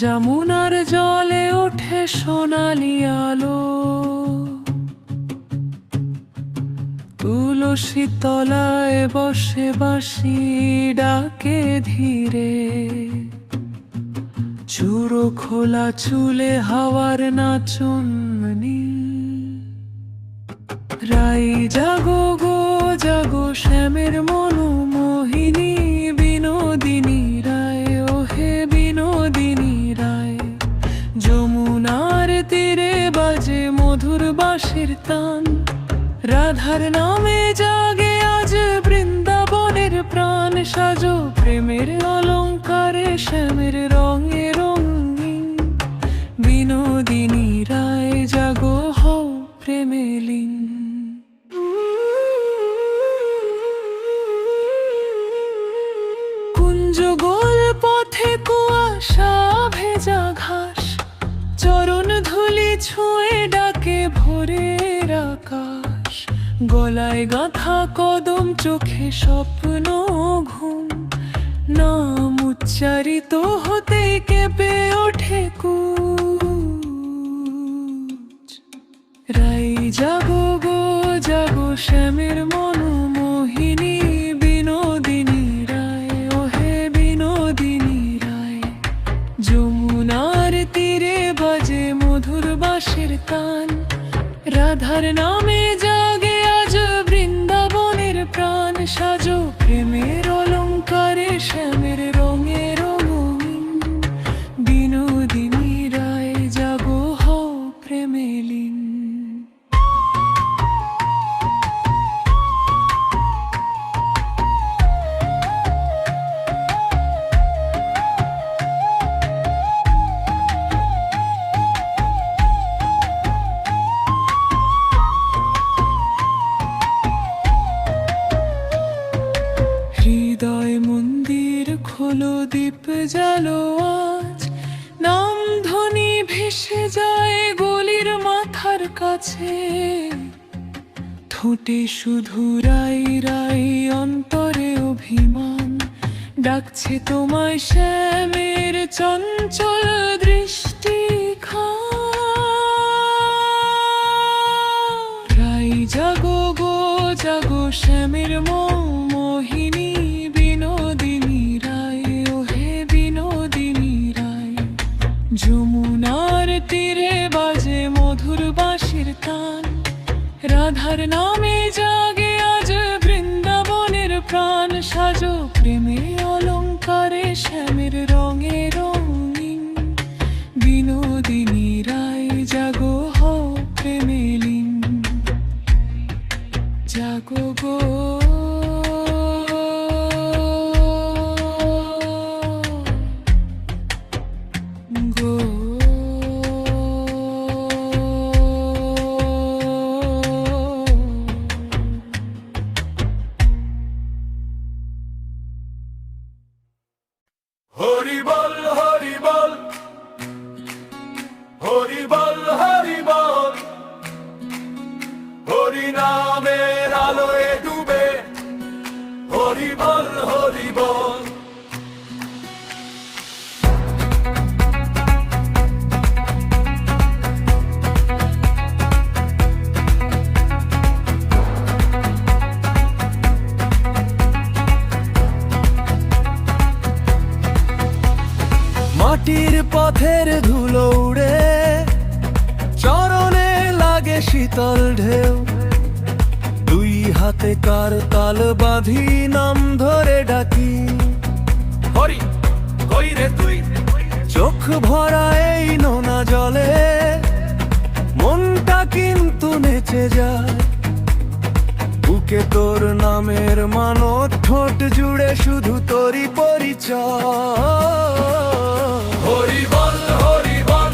যমুনার জলে ওঠে সোনালি আলো, তুলসী তলায় বসে বাঁশি ডাকে ধীরে। চুরো খোলা চুলে হাওয়ার নাচন নীল। রাই জাগো গো জাগো শ্যামের মনোমোহিনী বিনোদিনী রায়, ওহে বিনোদিনী রায়। যমুনার তীরে বাজে মধুর বাঁশির তান, রাধার নামে জাগে আজ বৃন্দাবনের প্রাণ। সাজো প্রেমের অলঙ্কারে শ্যামের রঙে রঙিন, বিনোদিনী রায় জাগো হও প্রেমে লীন। কুঞ্জ গোল পথে কুয়াশা ভেজা ঘাস, চরণ ধুলি ছুঁয়ে ডাকে ভোরের আকাশ। গলায় গাঁথা কদম, চোখে স্বপ্ন ঘুম, নাম উচ্চারিত হতে কেঁপে ওঠে কুচ। রাই জাগো গো জাগো শ্যামের মনোমোহিনী বিনোদিনী রায়, ওহে বিনোদিনী রায়। যমুনার তীরে বাজে মধুর বাঁশির তান, রাধার নামে জাগে আজ বৃন্দাবনের প্রাণ। সাজো প্রেমের অলঙ্কারে শ্যামের রঙে রঙিন, বিনোদিনী রায় জাগো হও প্রেমে লীন। হৃদয় মন্দির খোলো, দীপ জ্বালো আজ, নাম ধ্বনি ভেসে যায় গলির মাথার কাছে। ঠোঁটে শুধু রাই রাই, অন্তরে অভিমান, ডাকছে তোমায় শ্যামের চঞ্চল দৃষ্টি খান। রাই জাগো গো জাগো শ্যামের মোহিনী বিনোদিনী রায়, ওহে বিনোদিনী রায়। যমুনার তীরে বাজে মধুর বাঁশির তান, রাধার নামে জাগে আজ বৃন্দাবনের প্রাণ। সাজো প্রেমে অলঙ্কারে শ্যামের রঙে রঙিন, বিনোদিনী রায় জাগো হও প্রেমে লীন। জাগো গো গো হরি বল হরি বল, হরি বল হরি বল। হরি নামের আলোয় ডুবে, হরি বল হরি বল। মাটির পথের ধুলো উড়ে, চরণে লাগে শীতল ঢেউ। দুই হাতে কার তাল বাঁধি, নাম ধরে ডাকি হরি কই রে তুই। চোখ ভরা এই নোনা জলে, মনটা কিন্তু নেচে যায়। বুকে তোর নামের মানত, ঠোঁট জুড়ে শুধু তোরই পরিচয়। হরি বল হরি বল,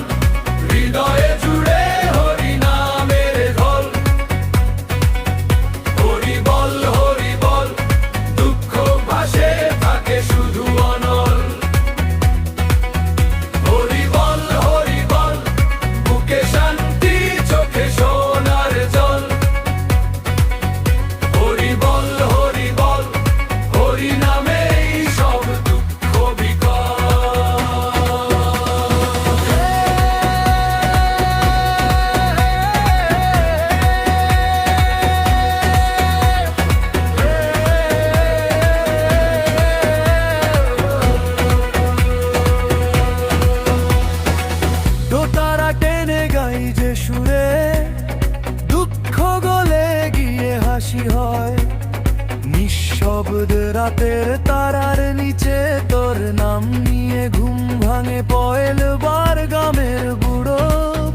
হৃদয়ে জুড়ে হরি নামের ঢল। হরি বল হরি বল, দুঃখ ভাসে থাকে শুধু অনল। হরি বল হরি বল, বুকে শান্তি চোখে সোনার জল। হরি বল হরি বল, হরি নামেই সব দুঃখ বেশি হয়। নিঃশব্দ রাতের তারার নিচে তোর নাম নিয়ে ঘুম ভাঙে পয়লবার গ্রামের বুড়ো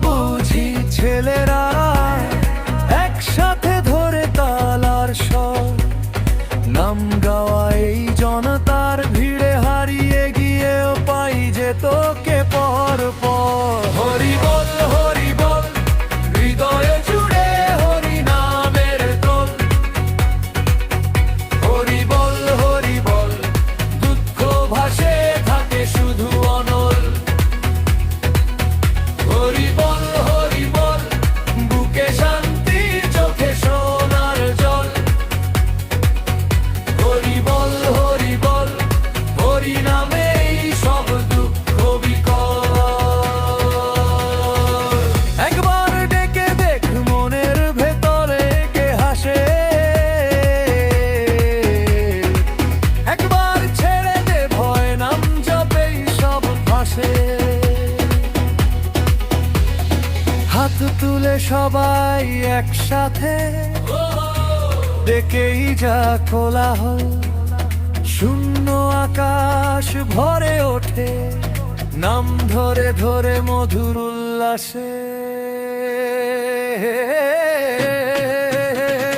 বুঝি ছেলেরা একসাথে ধরে তালার স্বর। নাম গাওয়া এই জনতার ভিড়ে হারিয়ে গিয়েও পাই যে তোকে পর পর। হরি বল হরি বল, হৃদয়ে জুড়ে হরি নামের দোল। হরি বল হরি বল, দুঃখ ভাসে থাকে শুধু অনল। হরি বল বুকে শান্তি, চোখে সোনার জল। হরি বল হরি নামেই সব দুঃখ বিকল। একবার ডেকে দেখ মনের ভেতরে কে হাসে, একবার ছেড়ে দে ভয়, নাম জপেই সব ভাসে। হাত তুলে সবাই একসাথে ডেকেই যা কোলাহল। শূন্য আকাশ ভরে ওঠে নাম ধরে ধরে মধুর উল্লাসে।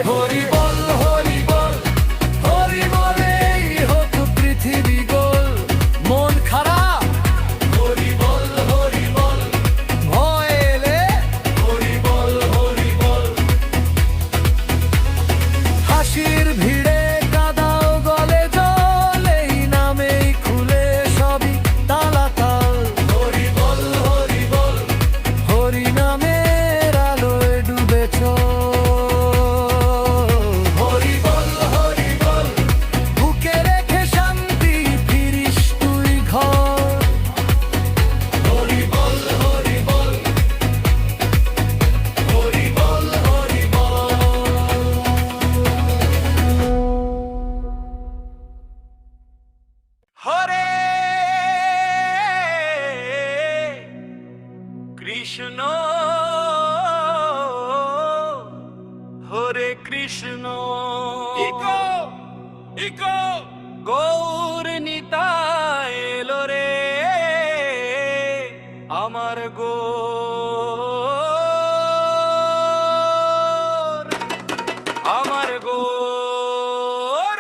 হরি বল হরি বলেই হোক পৃথিবী গোল। মন খারাপ হরি বল ভয় এলে হরি বল হাসির ভিড়ে কাদাও গলে জল, এই নামেই খুলে সবই তালাতাল। হরি বল হরি নামের আলোয় ডুবে চল। হরি বল বুকে রেখে শান্তি ফিরিস তুই ঘর। হরি বল হরি বল হরে কৃষ্ণ হরে কৃষ্ণ ইকো ইকো গৌর নিতাই এলো রে আমার গৌর, আমার গৌর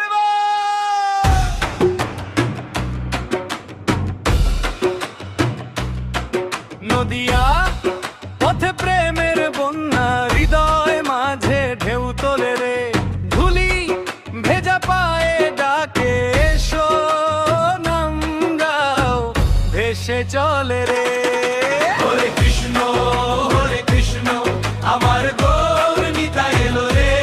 নদিয়া পথে প্রেমের বন্যা, হৃদয় মাঝে ঢেউ তোলে রে। ধুলি ভেজা পায়ে ডাকে এসো, নাম গাও ভেসে চলে রে। হরে কৃষ্ণ আমার গৌর নিতাই এলো রে।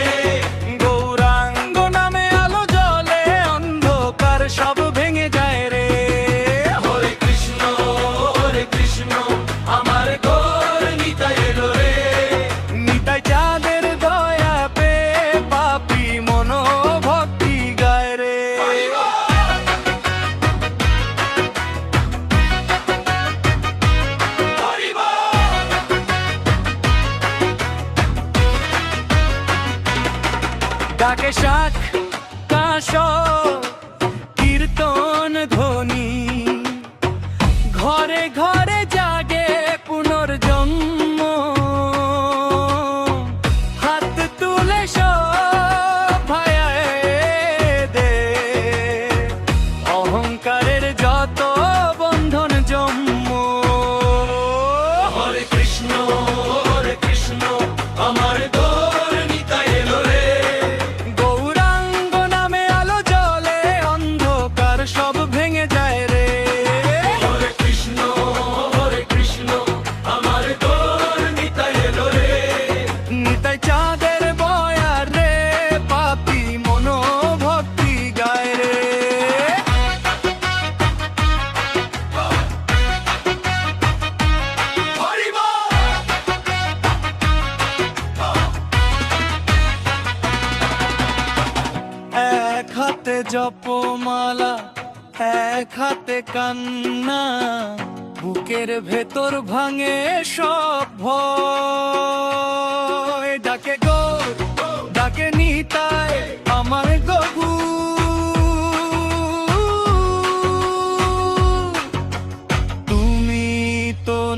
গৌরাঙ্গ নামে আলো জ্বলে, অন্ধকার সব ভেঙে যায় রে। হরে কৃষ্ণ আমার গৌর নিতাই এলো রে। নিতাই চাঁদের দয়া পে পাপি মনো ভক্তি গায় রে। ডাকে শাক কাঁসর কীর্তন ধ্বনি, ঘরে ঘরে জাগে পুনর্জন্ম। হাত তুলে সব ভায়ায় দে, অহংকারের যত বন্ধন জন্ম। হরে কৃষ্ণ আমার গৌর নিতাই এলো রে। গৌরাঙ্গ নামে আলো জ্বলে, অন্ধকার সব ভেঙে যায় রে। হরে কৃষ্ণ আমার গৌর নিতাই এলো রে। নিতাই চাঁদের বয়ার রে, পাপি মনো ভক্তি গায় রে। এক হাতে জপমালা, এক হাতে কান্না, বুকের ভেতর ভাঙে সব ভয়। ডাকে গৌর ডাকে নিতাই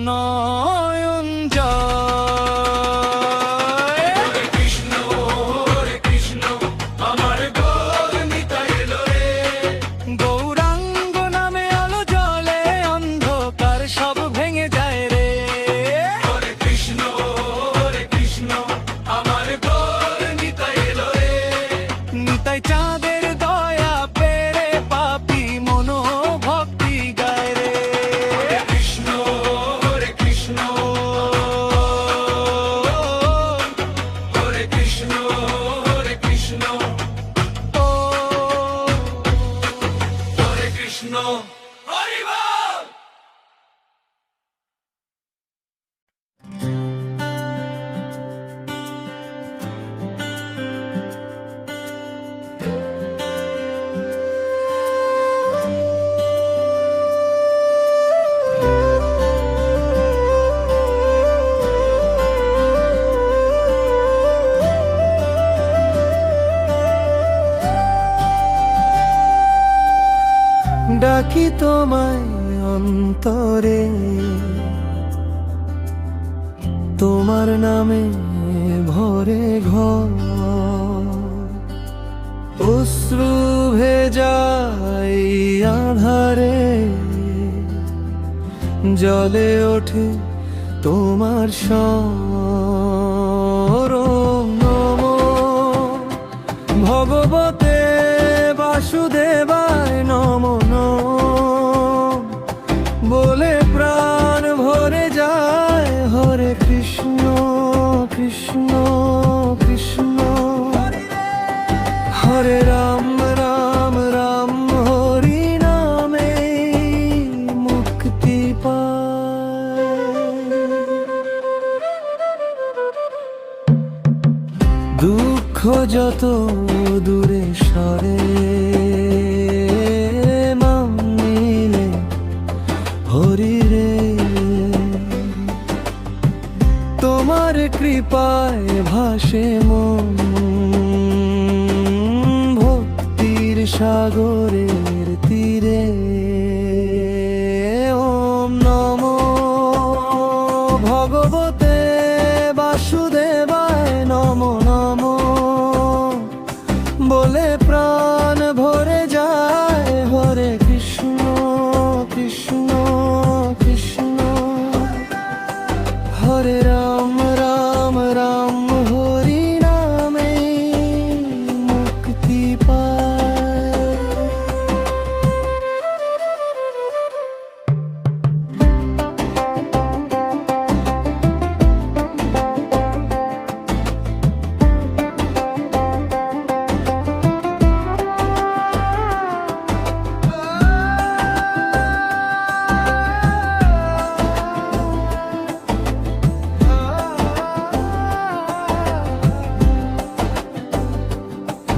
নয়ন জয়। হরে কৃষ্ণ আমার গোল নিতাই এলো রে। গৌরাঙ্গ নামে আলো জ্বলে, অন্ধকার সব ভেঙে যায় রে। হরে কৃষ্ণ আমার গোল নিতাই এলো রে। নিতাই চাঁদের দয়া পেরে পাপি মনো ভক্তি গায় রে। হরে কৃষ্ণ হরে কৃষ্ণ ও হরে কৃষ্ণ হরি বল। ডাকি তোমায় অন্তরে, তোমার নামে ভরে ঘর, অশ্রু ভেজাই আধারে, জলে ওঠে তোমার স্বর। নমো ভগবতে বাসুদেবায় নমো নমো বলে প্রাণ ভরে যায়। হরে কৃষ্ণ কৃষ্ণ কৃষ্ণ হরে রাম রাম রাম হরি নামে মুক্তি পায়। দুঃখ যত দূরে সরে, মাম নিলে হরি রে। তোমার কৃপায় ভাসে মন ভক্তির সাগরের তীরে। ওম নমো ভগবতে বাসুদেবায় নমো নমো বলে প্রাণ ভরে যায়। হরে কৃষ্ণ কৃষ্ণ কৃষ্ণ হরে রাম রাম রাম হরি নামে মুক্তি পায়।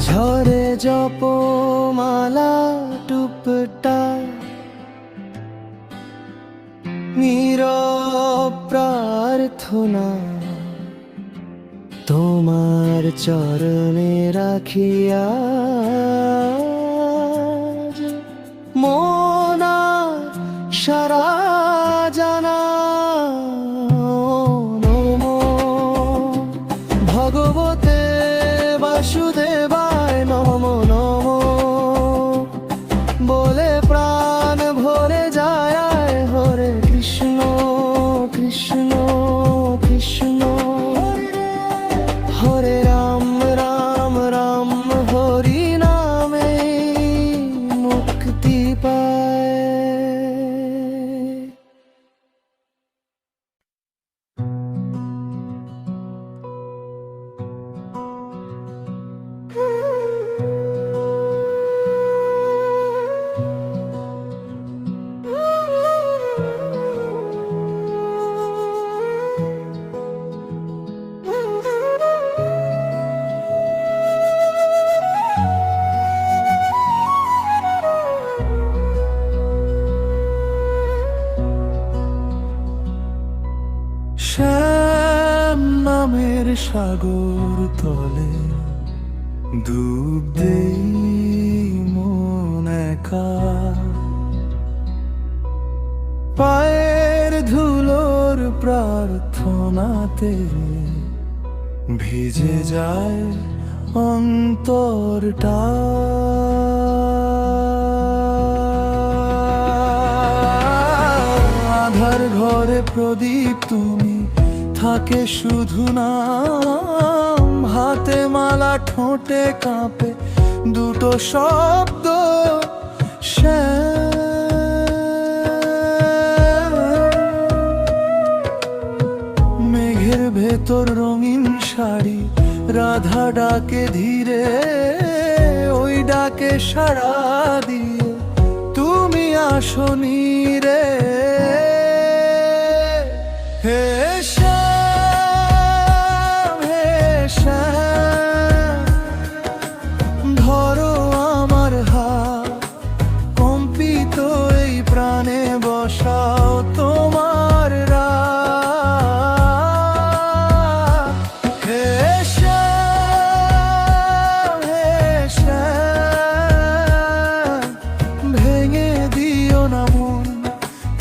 ঝরে জপমালা টুপটা, নীরব প্রার্থনা তোমার চরণে রাখিয়া। মোনা সারা জানা নমো ভগবতে বাসুদেবায় নমো নমো বলে প্রাণ ভরে যায়। হরে কৃষ্ণ কৃষ্ণ কৃষ্ণ হরে রাম রাম রাম হরি নামে মুক্তি পায়। শ্যাম নামের সাগর তলে ডুব দেই মন একা, পায়ের ধুলো প্রার্থনাতে ভিজে যায় অন্তরটা। আধার ঘরে প্রদীপ তুমি, থাকে শুধু নাম। হাতে মালা, ঠোঁটে কাঁপে দুটো শব্দ, মেঘের ভেতর রঙিন শাড়ি, রাধা ডাকে ধীরে, ওই ডাকে সাড়া দিয়ে তুমি আসনি রে। হে শ্যাম, হে শ্যাম, ধরো আমার হাত, কম্পিত এই প্রাণে বসাও তোমার রাত। হে শ্যাম, হে শ্যাম, ভেঙে দিও না মন,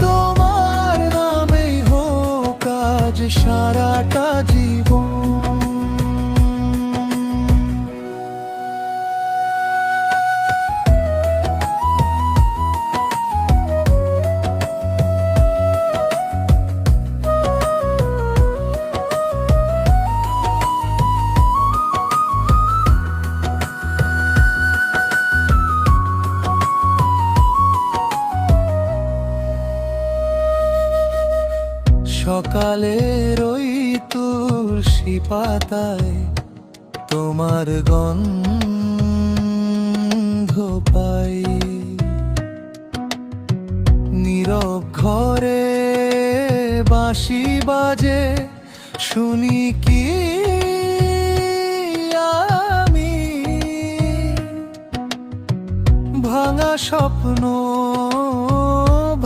তোমার নামেই হোক আজ সারাটা জীবন। সকালের ওই তুলসী পাতায় তোমার গন্ধ পাই, নীরব ঘরে বাঁশি বাজে শুনি কি আমি, ভাঙা স্বপ্ন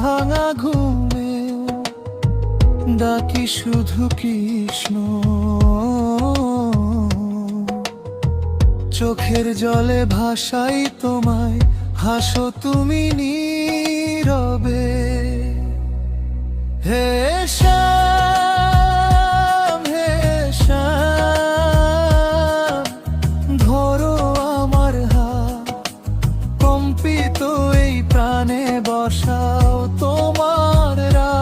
ভাঙা ঘুমে ডাকি শুধু কৃষ্ণ। চোখের জলে ভাসাই তোমায়, হাসো তুমি নীরবে। হে শ্যাম, হে শ্যাম, ধরো আমার হাত, কম্পিত এই প্রাণে বসাও তোমার রাত।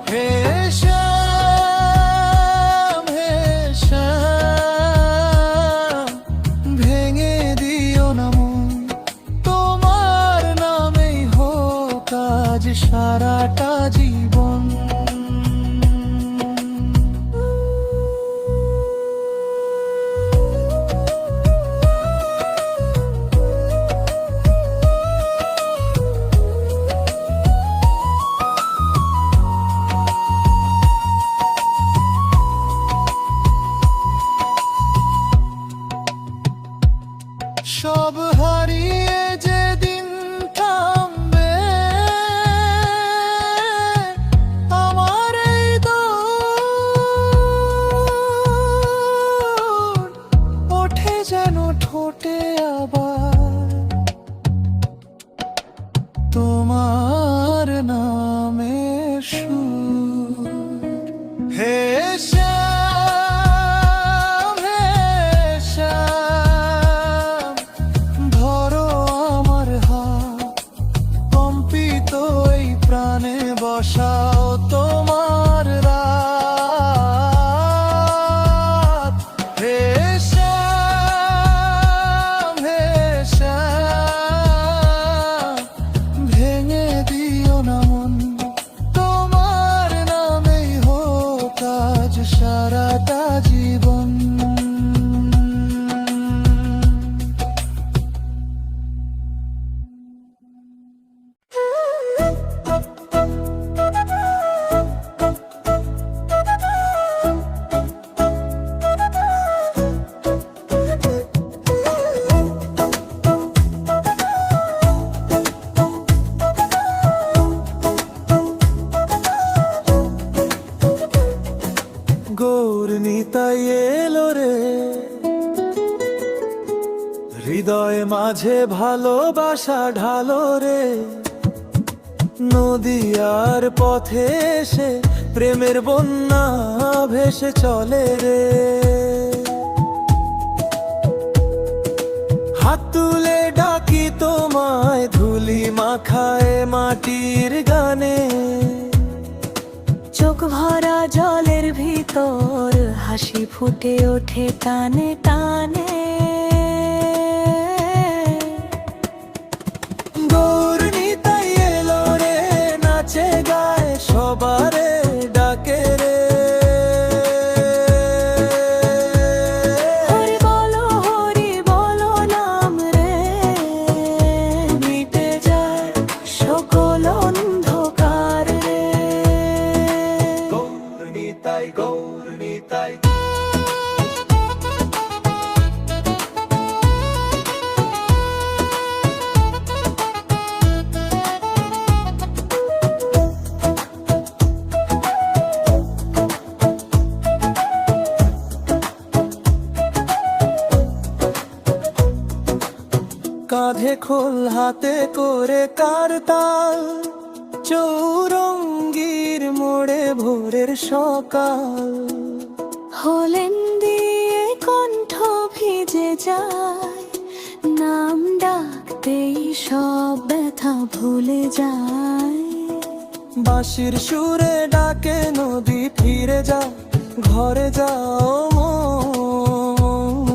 হে শ্যাম, হে শ্যাম, ভেঙে দিও না মন, তোমার নামেই হোক আজ সারাটা জীবন। সব হারিয়ে যেদিন থামবে আমার এই দৌড়, ওঠে যেন ঠোঁটে আবার তোমার নামের সুর। হে শ্যাম, হে শ্যাম, ধরো আমার হাত, কম্পিত এই প্রাণে বসাও তোমার রাত। হে শ্যাম, হে শ্যাম, ভেঙে দিও না মন, তোমার নামেই হোক আজ সারাটা জীবন। গৌর নিতাই এলো রে, হৃদয় মাঝে ভালোবাসা ঢালো রে। নদীয়ার পথে এসে প্রেমের বন্যা ভেসে চলে রে। হাত তুলে ডাকি তোমায় ধুলি মাখায় মাটির গানে। চোখ ভরা জলের ভিতর হাসি ফুটে ওঠে টানে টানে। গৌর নিতাই এলো রে, নাচে গায় সবারে ডাকে রে। হরি বলো নাম রে, মিটে যায় সকল অন্ধকার রে। গৌর নিতাই, গৌর নিতাই। কাঁধে খোল হাতে করে কারতাল, চৌরঙ্গীর মোড়ে ভোরের সকাল। হলেন দিয়ে কণ্ঠ ভিজে যায়, নাম ডাকতেই সব ব্যথা ভুলে যায়। বাঁশির সুরে ডাকে নদী, ফিরে যা ঘরে যাও মন।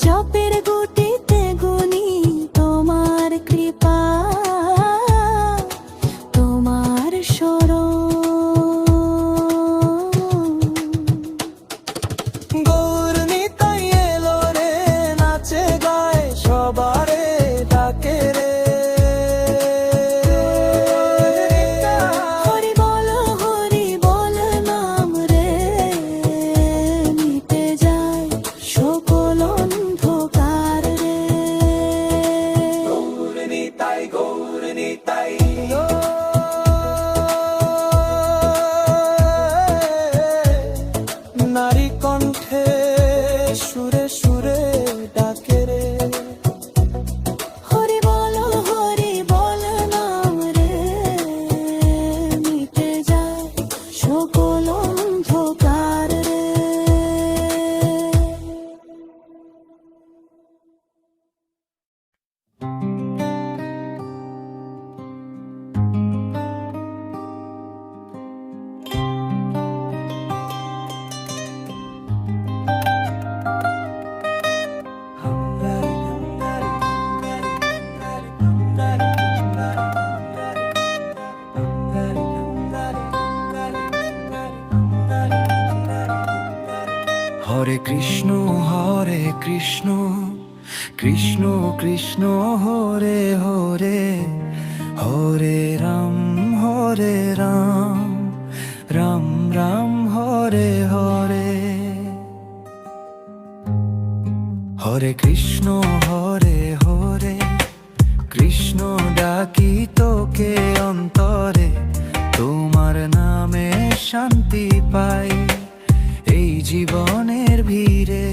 জপের গুটিতে গুনি তোমার কৃপা, তোমার শরণ। গৌর নিতাই এলো রে, নাচে গায় সবারে ডাকে রে। হরি বল নাম রে, মিটে যায় সকল অন্ধকার রে। গৌর নিতাই, গৌর নিতাই। নারী কণ্ঠে সুরে সুরে ডাকে রে। হরি বল নাম রে, মিটে যায় সকল অন্ধকার রে। হরে কৃষ্ণ কৃষ্ণ কৃষ্ণ হরে হরে, হরে রাম রাম রাম হরে হরে। হরে কৃষ্ণ হরে কৃষ্ণ ডাকি তোকে অন্তরে, তোমার নামে শান্তি পাই এই জীবনের ভিড়ে।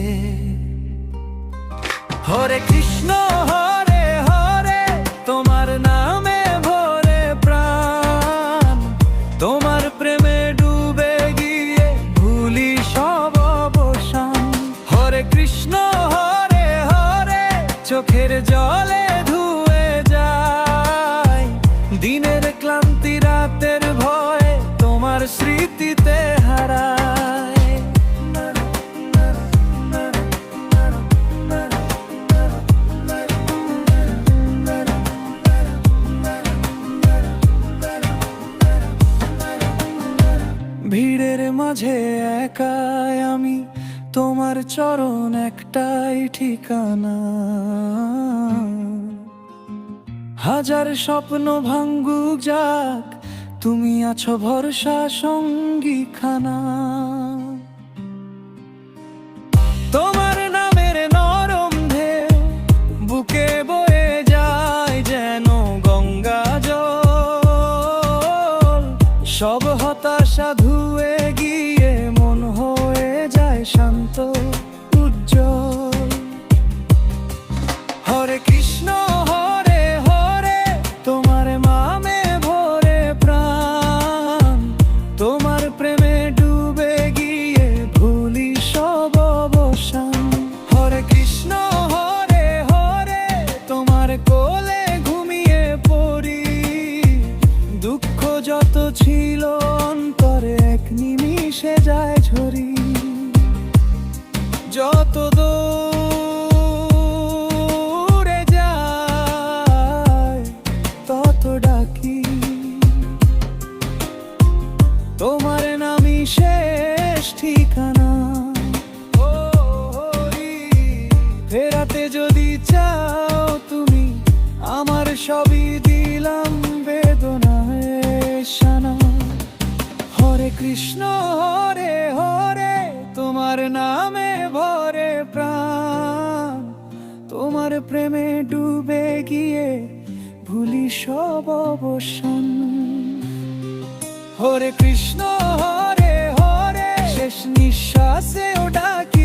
হরে কৃষ্ণ হরে হরে, তোমার নামে ভরে প্রাণ। তোমার প্রেমে ডুবে গিয়ে ভুলি সব অবসান। হরে কৃষ্ণ হরে হরে, চোখের জলে ধুয়ে যায় দিনের ক্লান্তি, রাতের ভয়ে তোমার স্মৃতিতে হারায়। ভিড়ের মাঝে একাই আমি, তোমার চরণ একটাই ঠিকানা। হাজার স্বপ্ন ভাঙ্গুক যাক, তুমি আছো ভরসা সঙ্গী খানা। তোমার নামের নরম ঢেউ বুকে বয়ে যায় যেন গঙ্গা জল। সব হতাশা ধুয়ে গিয়ে মন হয়ে যায় শান্ত উজ্জ্বল। হরে কৃষ্ণ হরে হরে, তোমার নামে ভরে ছিল অন্তরে এক নিমিষে যায় ঝরি। যত দূরে যায় তত ডাকি, তোমার নামই শেষ ঠিকানা। ও হরি, ফেরাতে যদি চাও তুমি, আমার সবই দিলাম বেদনায় শানা। হরে কৃষ্ণ হরে হরে, তোমার নামে ভরে প্রাণ, তোমার প্রেমে ডুবে গিয়ে ভুলি সব অবসান। হরে কৃষ্ণ হরে হরে, শেষ নিঃশ্বাসেও ডাকি